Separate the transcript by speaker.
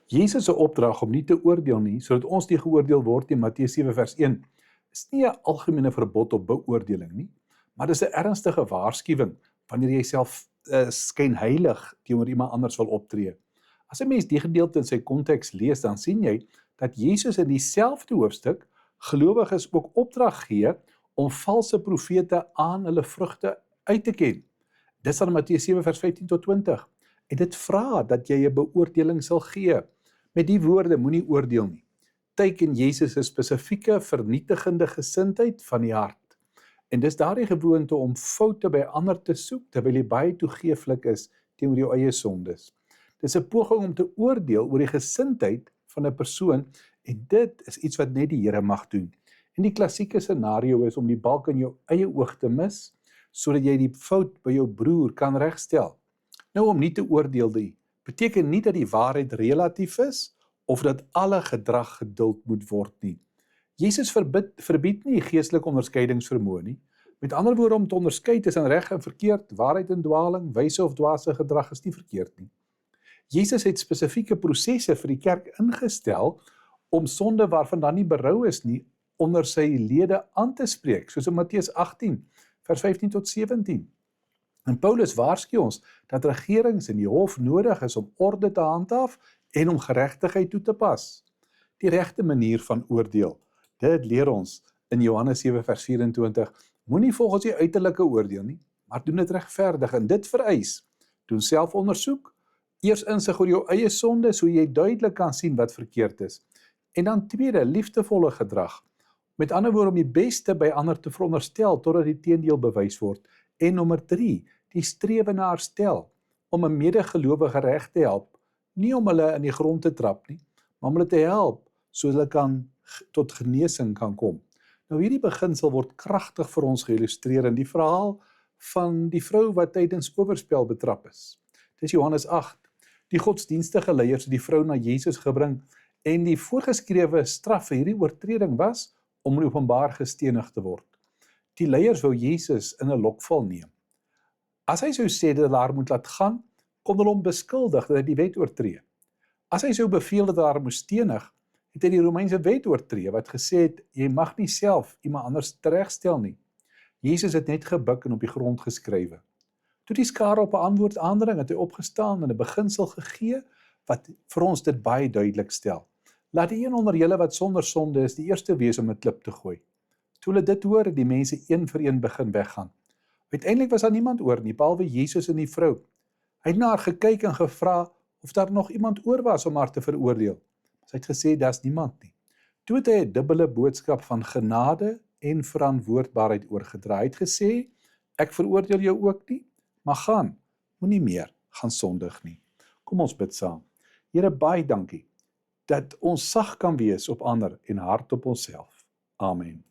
Speaker 1: Jesus se opdrag om nie te oordeel nie, sodat ons nie geoordeel word nie, Matteus 7 vers 1, is nie 'n algemene verbod op beoordeling nie, maar dis 'n ernstige waarskuwing wanneer jy self skynheilig teenoor iemand anders wil optree. As 'n mens die gedeelte in sy konteks lees, dan sien jy dat Jesus in dieselfde hoofstuk gelowiges ook opdrag gee om valse profete aan hulle vrugte uit te ken. Dis dan Matteus 7 vers 15 tot 20. En dit vra dat jy 'n beoordeling sal gee. Met die woorde, moenie oordeel nie. Teken Jesus 'n spesifieke vernietigende gesindheid van die hart. En dis daardie gewoonte om foute by ander te soek, terwyl jy baie toegeeflik is teenoor jou eie sondes. Dis 'n poging om te oordeel oor die gesindheid van 'n persoon, en dit is iets wat net die Here mag doen. En die klassieke scenario is om die balk in jou eie oog te mis, sodat jy die fout by jou broer kan regstel. Nou, om nie te oordeel nie, beteken nie dat die waarheid relatief is, of dat alle gedrag geduld moet word nie. Jesus verbied nie geestelike onderskeidingsvermoë nie. Met ander woorde, om te onderskei tussen reg en verkeerd, waarheid en dwaling, wyse of dwaase gedrag is nie verkeerd nie. Jesus het spesifieke prosesse vir die kerk ingestel, om sonde waarvan daar nie berou is nie, onder sy lede aan te spreek, soos in Matteus 18, vers 15 tot 17. En Paulus waarsku ons dat regerings in die hof nodig is om orde te handhaaf en om geregtigheid toe te pas. Die regte manier van oordeel. Dit leer ons in Johannes 7 vers 24, moenie volgens die uiterlike oordeel nie, maar doen dit regverdig, en dit vereis, doen selfondersoek, eers insig oor jou eie sonde, so jy duidelik kan sien wat verkeerd is, en dan tweede, liefdevolle gedrag, met ander woorde om die beste by ander te veronderstel, totdat die teendeel bewys word, en nommer 3, die strewe na herstel, om 'n medegelowige reg te help, nie om hulle in die grond te trap nie, maar om hulle te help, so hulle tot genesing kan kom. Nou, hierdie beginsel word kragtig vir ons geïllustreer in die verhaal van die vrou wat tydens oorspel betrap is. Dis Johannes 8. Die godsdienstige leiers het die vrou na Jesus gebring, en die voorgeskrewe straf vir hierdie oortreding was om in openbaar gestenig te word. Die leiers wou Jesus in 'n lokval neem. As hy sou sê dat hulle haar moet laat gaan, kon hulle hom beskuldig dat hy die wet oortree. As hy sou beveel dat hulle haar moes stenig, het hy die Romeinse wet oortree, wat gesê het, jy mag nie self iemand anders teregstel nie. Jesus het net gebuk en op die grond geskrywe. Toe die skare op 'n antwoord aandring, het hy opgestaan en 'n beginsel gegee, wat vir ons dit baie duidelik stel. Laat die een onder julle wat sonder sonde is, die eerste wees om 'n klip te gooi. Toe hulle dit hoor, het die mense een vir een begin weggaan. Uiteindelik was daar niemand oor nie, behalwe Jesus en die vrou. Hy het na haar gekyk en gevra of daar nog iemand oor was om haar te veroordeel. Sy het gesê, daar's niemand nie. Toe het hy 'n dubbele boodskap van genade en verantwoordbaarheid oorgedra. Hy het gesê, ek veroordeel jou ook nie, maar gaan, moenie meer gaan sondig nie. Kom ons bid saam. Here, baie dankie dat ons sag kan wees op ander en hard op onsself. Amen.